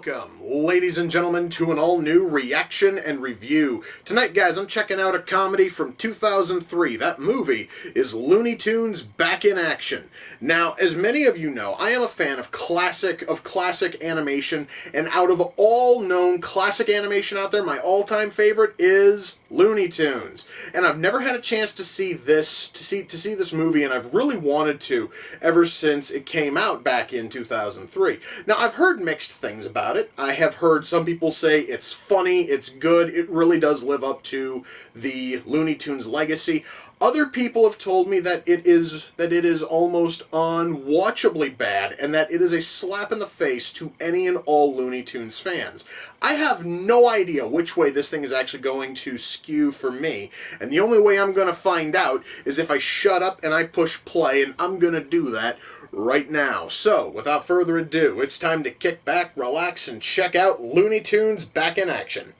Welcome, ladies and gentlemen, to an all-new reaction and review. Tonight, guys, I'm checking out a comedy from 2003. That movie is Looney Tunes Back in Action. Now, as many of you know, I am a fan of classic animation, and out of all known classic animation out there, my all-time favorite is Looney Tunes. And I've never had a chance to see this movie, and I've really wanted to ever since it came out back in 2003. Now, I've heard mixed things about it. I have heard some people say it's funny, it's good, it really does live up to the Looney Tunes legacy. Other people have told me that it is almost unwatchably bad, and that it is a slap in the face to any and all Looney Tunes fans. I have no idea which way this thing is actually going to skew for me, and the only way I'm going to find out is if I shut up and I push play, and I'm going to do that right now. So, without further ado, it's time to kick back, relax, and check out Looney Tunes Back in Action.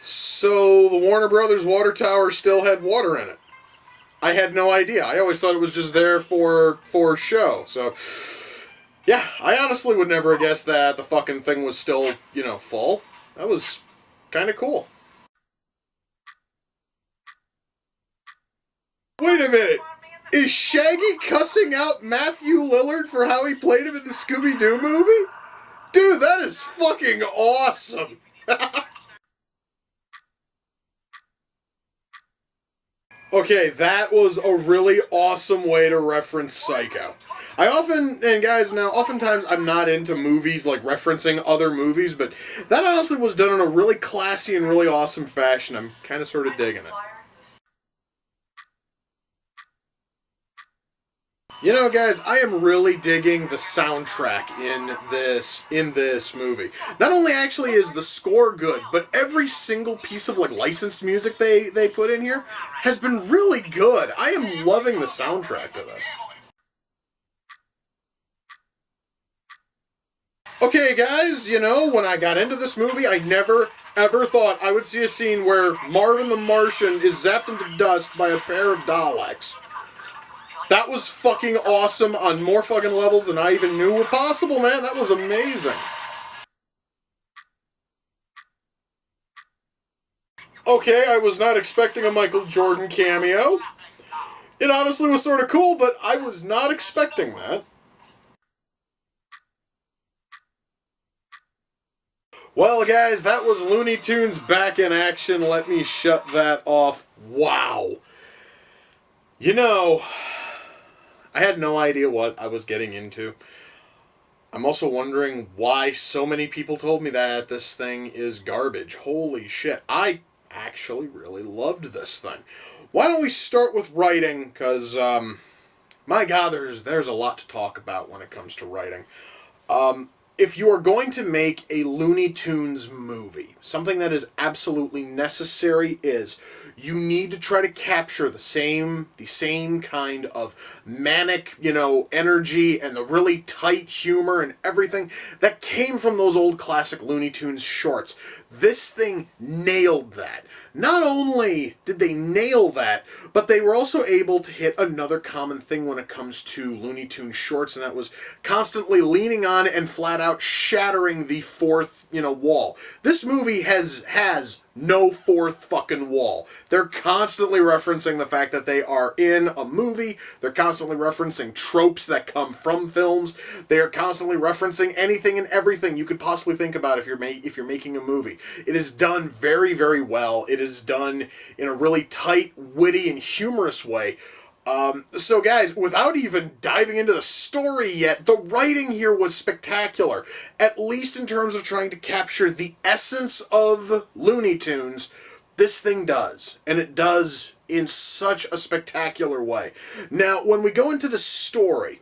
So, the Warner Brothers water tower still had water in it. I had no idea. I always thought it was just there for show. So, yeah, I honestly would never have guessed that the fucking thing was still, full. That was kind of cool. Wait a minute. Is Shaggy cussing out Matthew Lillard for how he played him in the Scooby-Doo movie? Dude, that is fucking awesome. Okay, that was a really awesome way to reference Psycho. Oftentimes I'm not into movies, like referencing other movies, but that honestly was done in a really classy and really awesome fashion. I'm kind of sort of digging it. You know, guys, I am really digging the soundtrack in this movie. Not only actually is the score good, but every single piece of licensed music they put in here has been really good. I am loving the soundtrack to this. Okay, guys, when I got into this movie, I never ever thought I would see a scene where Marvin the Martian is zapped into dust by a pair of Daleks. That was fucking awesome on more fucking levels than I even knew were possible, man. That was amazing. Okay, I was not expecting a Michael Jordan cameo. It honestly was sort of cool, but I was not expecting that. Well, guys, that was Looney Tunes Back in Action. Let me shut that off. Wow. I had no idea what I was getting into. I'm also wondering why so many people told me that this thing is garbage. Holy shit. I actually really loved this thing. Why don't we start with writing? Because, my God, there's a lot to talk about when it comes to writing. If you are going to make a Looney Tunes movie, something that is absolutely necessary is you need to try to capture the same kind of manic, energy and the really tight humor and everything that came from those old classic Looney Tunes shorts. This thing nailed that. Not only did they nail that, but they were also able to hit another common thing when it comes to Looney Tunes shorts, and that was constantly leaning on and flat out shattering the fourth, wall. This movie has no fourth fucking wall. They're constantly referencing the fact that they are in a movie. They're constantly referencing tropes that come from films. They are constantly referencing anything and everything you could possibly think about if you're making a movie. It is done very, very well. It is done in a really tight, witty, and humorous way. So guys, without even diving into the story yet, the writing here was spectacular. At least in terms of trying to capture the essence of Looney Tunes, this thing does. And it does in such a spectacular way. Now, when we go into the story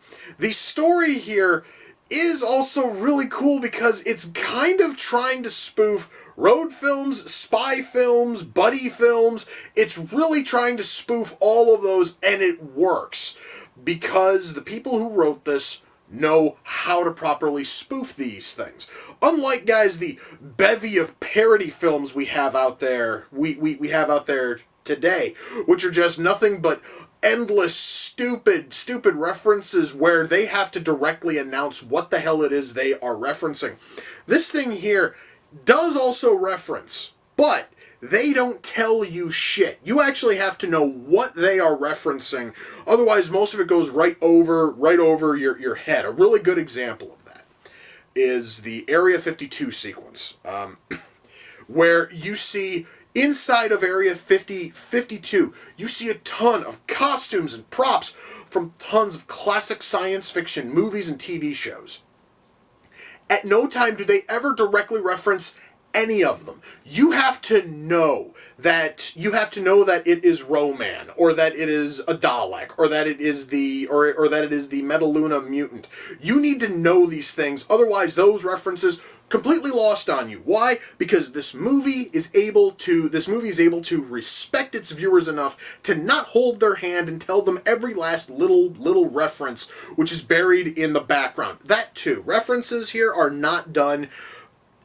here is also really cool because it's kind of trying to spoof road films, spy films, buddy films. It's really trying to spoof all of those, and it works because the people who wrote this know how to properly spoof these things. Unlike, guys, the bevy of parody films we have out there, we have out there today, which are just nothing but endless stupid references where they have to directly announce what the hell it is they are referencing. This thing here does also reference, but they don't tell you shit. You actually have to know what they are referencing. Otherwise, most of it goes right over your head. A really good example of that is the Area 52 sequence, where you see inside of Area 52, you see a ton of costumes and props from tons of classic science fiction movies and TV shows. At no time do they ever directly reference any of them. You have to know that it is Roman, or that it is a Dalek, or that it is the Metaluna mutant. You need to know these things, otherwise those references completely lost on you. Why? Because this movie is able to respect its viewers enough to not hold their hand and tell them every last little reference which is buried in the background. That too, references here are not done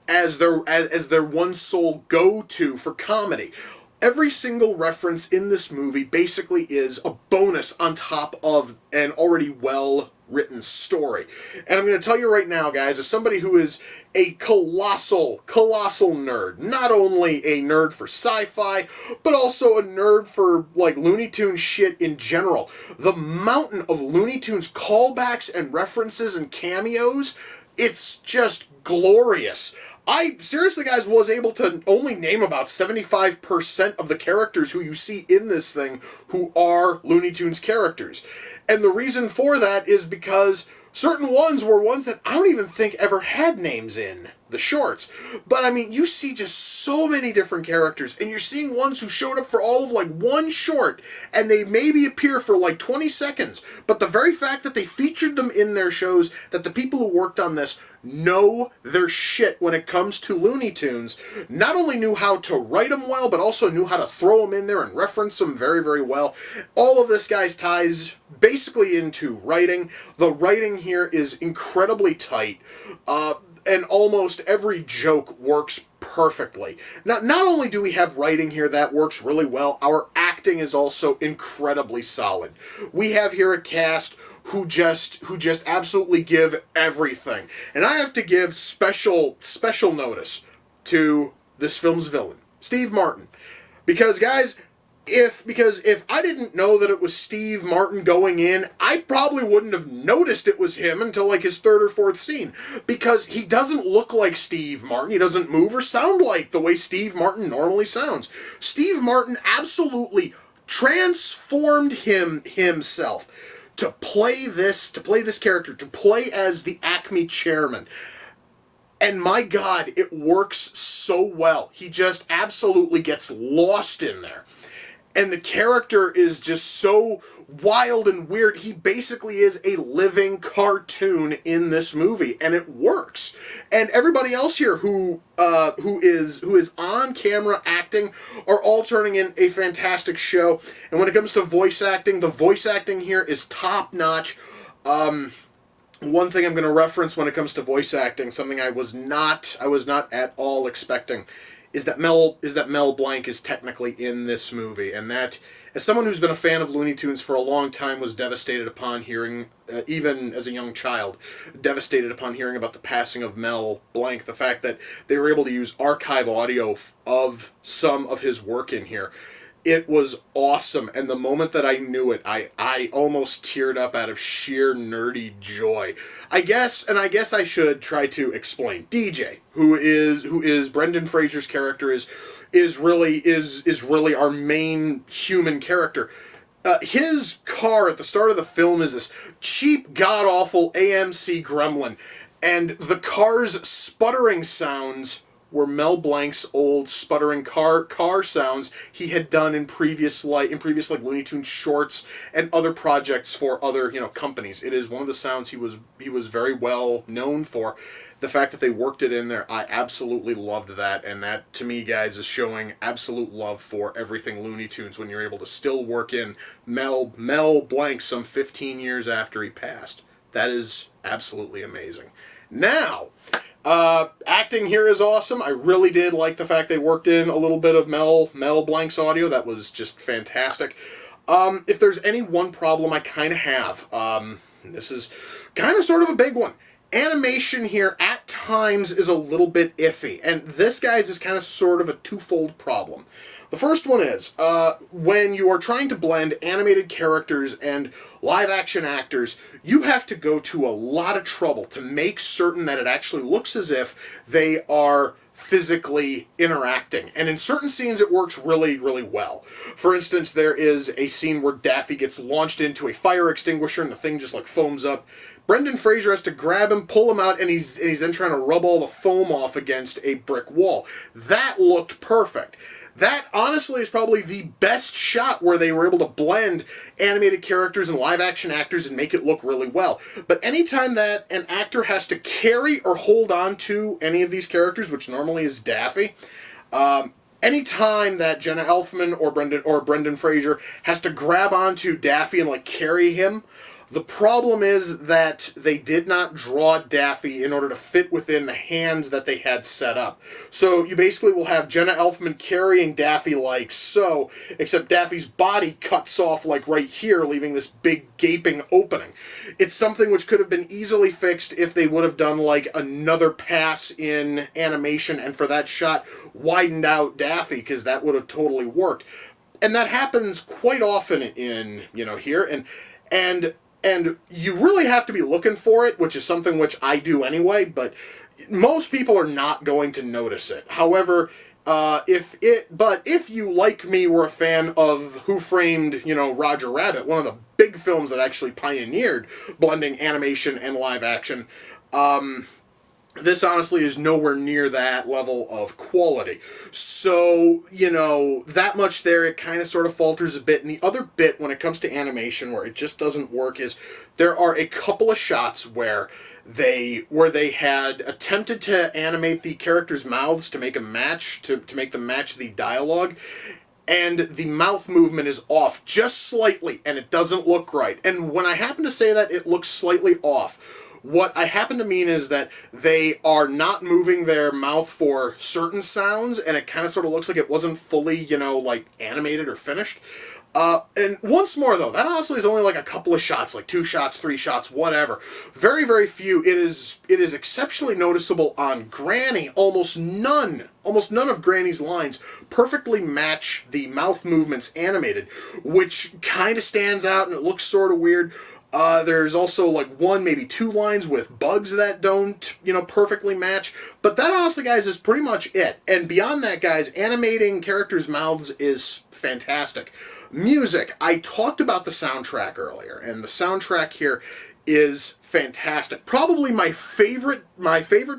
as their one sole go-to for comedy. Every single reference in this movie basically is a bonus on top of an already well-written story. And I'm going to tell you right now, guys, as somebody who is a colossal nerd, not only a nerd for sci-fi, but also a nerd for, like, Looney Tunes shit in general, the mountain of Looney Tunes callbacks and references and cameos, it's just glorious. I, seriously, guys, was able to only name about 75% of the characters who you see in this thing who are Looney Tunes characters. And the reason for that is because certain ones were ones that I don't even think ever had names in the shorts. But, I mean, you see just so many different characters, and you're seeing ones who showed up for all of, like, one short, and they maybe appear for, like, 20 seconds. But the very fact that they featured them in their shows, that the people who worked on this know their shit when it comes to Looney Tunes, not only knew how to write them well, but also knew how to throw them in there and reference them very, very well. All of this, guys, ties basically into writing. The writing here is incredibly tight, and almost every joke works perfectly. Not only do we have writing here that works really well, our acting is also incredibly solid. We have here a cast who just absolutely give everything. And I have to give special notice to this film's villain, Steve Martin. Because, guys, if I didn't know that it was Steve Martin going in, I probably wouldn't have noticed it was him until, like, his third or fourth scene. Because he doesn't look like Steve Martin. He doesn't move or sound like the way Steve Martin normally sounds. Steve Martin absolutely transformed himself to play this character, to play as the Acme chairman. And my God, it works so well. He just absolutely gets lost in there. And the character is just so wild and weird. He basically is a living cartoon in this movie, and it works. And everybody else here who is on camera acting are all turning in a fantastic show. And when it comes to voice acting, the voice acting here is top notch. One thing I'm going to reference when it comes to voice acting, something I was not at all expecting, is that Mel Blanc is technically in this movie, and that, as someone who's been a fan of Looney Tunes for a long time, was devastated upon hearing, even as a young child, devastated upon hearing about the passing of Mel Blanc, the fact that they were able to use archive audio of some of his work in here. It was awesome, and the moment that I knew it, I almost teared up out of sheer nerdy joy. I guess I should try to explain. DJ, who is Brendan Fraser's character, is really our main human character. His car at the start of the film is this cheap, god-awful AMC Gremlin, and the car's sputtering sounds were Mel Blanc's old sputtering car sounds he had done in previous like Looney Tunes shorts and other projects for other companies. It is one of the sounds he was very well known for. The fact that they worked it in there, I absolutely loved that, and that to me, guys, is showing absolute love for everything Looney Tunes when you're able to still work in Mel Blanc some 15 years after he passed. That is absolutely amazing. Now, Acting here is awesome. I really did like the fact they worked in a little bit of Mel Blanc's audio. That was just fantastic. If there's any one problem I kind of have, this is kind of sort of a big one. Animation here at times is a little bit iffy, and this, guys, is kind of sort of a twofold problem. The first one is, when you are trying to blend animated characters and live-action actors, you have to go to a lot of trouble to make certain that it actually looks as if they are physically interacting. And in certain scenes, it works really, really well. For instance, there is a scene where Daffy gets launched into a fire extinguisher and the thing just like foams up. Brendan Fraser has to grab him, pull him out, and he's then trying to rub all the foam off against a brick wall. That looked perfect. That, honestly, is probably the best shot where they were able to blend animated characters and live-action actors and make it look really well. But anytime that an actor has to carry or hold on to any of these characters, which normally is Daffy, anytime that Jenna Elfman or Brendan Fraser has to grab onto Daffy and, like, carry him, the problem is that they did not draw Daffy in order to fit within the hands that they had set up. So you basically will have Jenna Elfman carrying Daffy like so, except Daffy's body cuts off like right here, leaving this big gaping opening. It's something which could have been easily fixed if they would have done like another pass in animation and for that shot widened out Daffy, because that would have totally worked. And that happens quite often in, here, and you really have to be looking for it, which is something which I do anyway, but most people are not going to notice it. However, if you, like me, were a fan of Who Framed, Roger Rabbit, one of the big films that actually pioneered blending animation and live action, this honestly is nowhere near that level of quality. So, that much there, it kind of sort of falters a bit. And the other bit when it comes to animation where it just doesn't work is there are a couple of shots where they had attempted to animate the characters' mouths to make them match the dialogue. And the mouth movement is off just slightly, and it doesn't look right. And when I happen to say that it looks slightly off, what I happen to mean is that they are not moving their mouth for certain sounds, and it kind of sort of looks like it wasn't fully, like animated or finished. And once more, though, that honestly is only like a couple of shots, like 2 shots, 3 shots, whatever. Very, very few. It is exceptionally noticeable on Granny. Almost none of Granny's lines perfectly match the mouth movements animated, which kind of stands out, and it looks sort of weird. There's also like 1, maybe 2 lines with bugs that don't, perfectly match. But that, honestly, guys, is pretty much it. And beyond that, guys, animating characters' mouths is fantastic. Music. I talked about the soundtrack earlier, and the soundtrack here is fantastic. Probably my favorite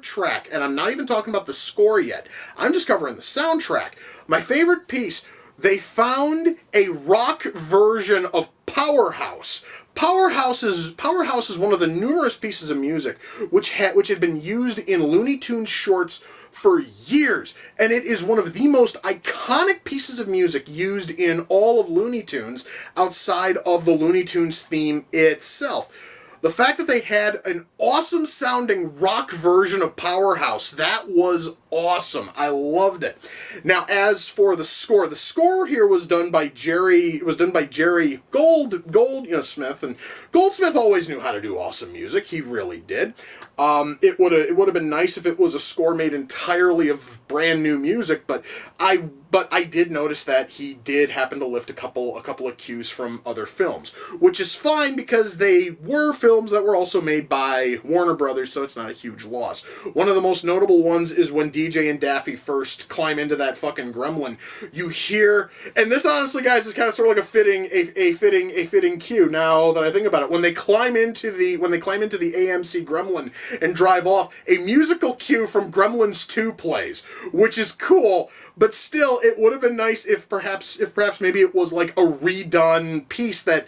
track, and I'm not even talking about the score yet. I'm just covering the soundtrack. My favorite piece, they found a rock version of Powerhouse. Powerhouse is one of the numerous pieces of music which had been used in Looney Tunes shorts for years, and it is one of the most iconic pieces of music used in all of Looney Tunes outside of the Looney Tunes theme itself. The fact that they had an awesome sounding rock version of Powerhouse, that was awesome. I loved it. Now, as for the score here was done by Jerry Goldsmith, and Goldsmith always knew how to do awesome music. He really did. It would have been nice if it was a score made entirely of brand new music, but I did notice that he did happen to lift a couple of cues from other films, which is fine because they were films that were also made by Warner Brothers, so it's not a huge loss. One of the most notable ones is when DJ and Daffy first climb into that fucking gremlin. You hear, and this honestly, guys, is kind of sort of like a fitting cue. Now that I think about it, when they climb into the AMC gremlin and drive off, a musical cue from Gremlins 2 plays, which is cool. But still, it would have been nice if perhaps maybe it was like a redone piece that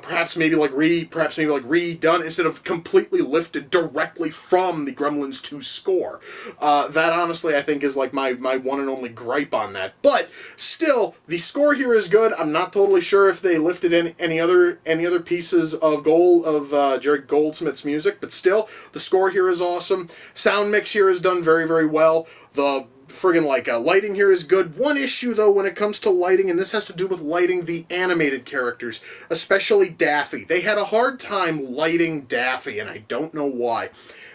perhaps maybe like redone instead of completely lifted directly from the Gremlins 2 score. That honestly I think is like my one and only gripe on that. But still, the score here is good. I'm not totally sure if they lifted in any other pieces of Jerry Goldsmith's music, but still, the score here is awesome. Sound mix here is done very, very well. The friggin' lighting here is good. One issue though when it comes to lighting, and this has to do with lighting the animated characters, especially Daffy. They had a hard time lighting Daffy, and I don't know why.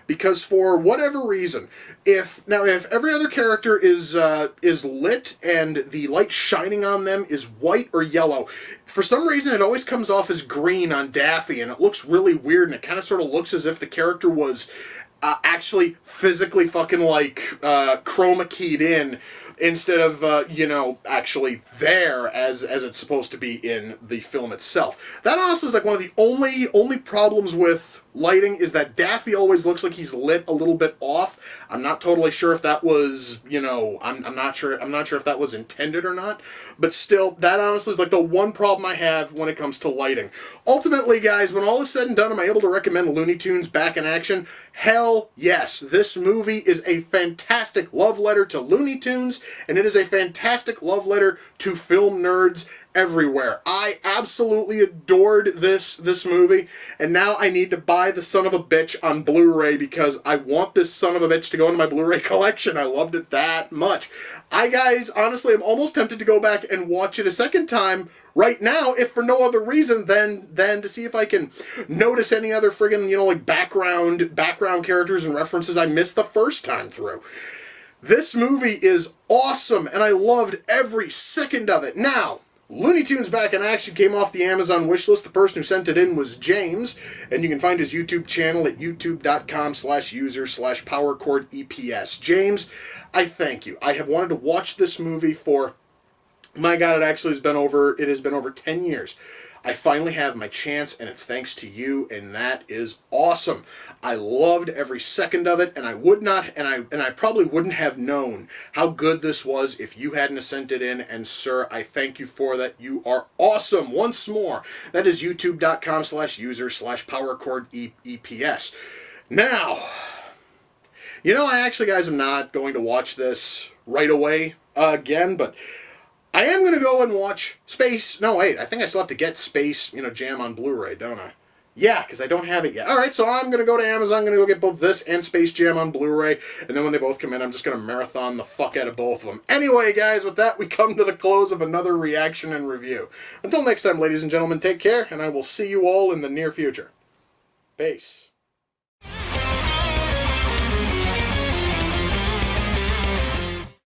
Because for whatever reason, if every other character is lit and the light shining on them is white or yellow, for some reason it always comes off as green on Daffy, and it looks really weird, and it kind of sort of looks as if the character was actually physically fucking chroma keyed in instead of actually there as it's supposed to be in the film itself. That honestly is like one of the only problems with lighting, is that Daffy always looks like he's lit a little bit off. I'm not totally sure if that was, I'm not sure if that was intended or not, but still, that honestly is like the one problem I have when it comes to lighting. Ultimately, guys, when all is said and done, am I able to recommend Looney Tunes Back in Action? Hell yes. This movie is a fantastic love letter to Looney Tunes, and it is a fantastic love letter to film nerds everywhere. I absolutely adored this movie, and now I need to buy the son of a bitch on Blu-ray because I want this son of a bitch to go into my Blu-ray collection. I loved it that much. Guys, honestly, I'm almost tempted to go back and watch it a second time right now, if for no other reason than to see if I can notice any other friggin', background characters and references I missed the first time through. This movie is awesome, and I loved every second of it. Now, Looney Tunes Back in Action came off the Amazon wishlist. The person who sent it in was James, and you can find his YouTube channel at youtube.com/user/powerchordeps. James, I thank you. I have wanted to watch this movie for, my God, it has been over 10 years. I finally have my chance, and it's thanks to you, and that is awesome. I loved every second of it, and I probably wouldn't have known how good this was if you hadn't sent it in, and sir, I thank you for that. You are awesome. Once more, that is youtube.com/user/powerchordeps. Now, I actually, guys, am not going to watch this right away again, but I am going to go and watch Space. No, wait. I think I still have to get Space, Jam on Blu-ray, don't I? Yeah, because I don't have it yet. All right, so I'm going to go to Amazon. I'm going to go get both this and Space Jam on Blu-ray. And then when they both come in, I'm just going to marathon the fuck out of both of them. Anyway, guys, with that, we come to the close of another reaction and review. Until next time, ladies and gentlemen, take care, and I will see you all in the near future. Peace.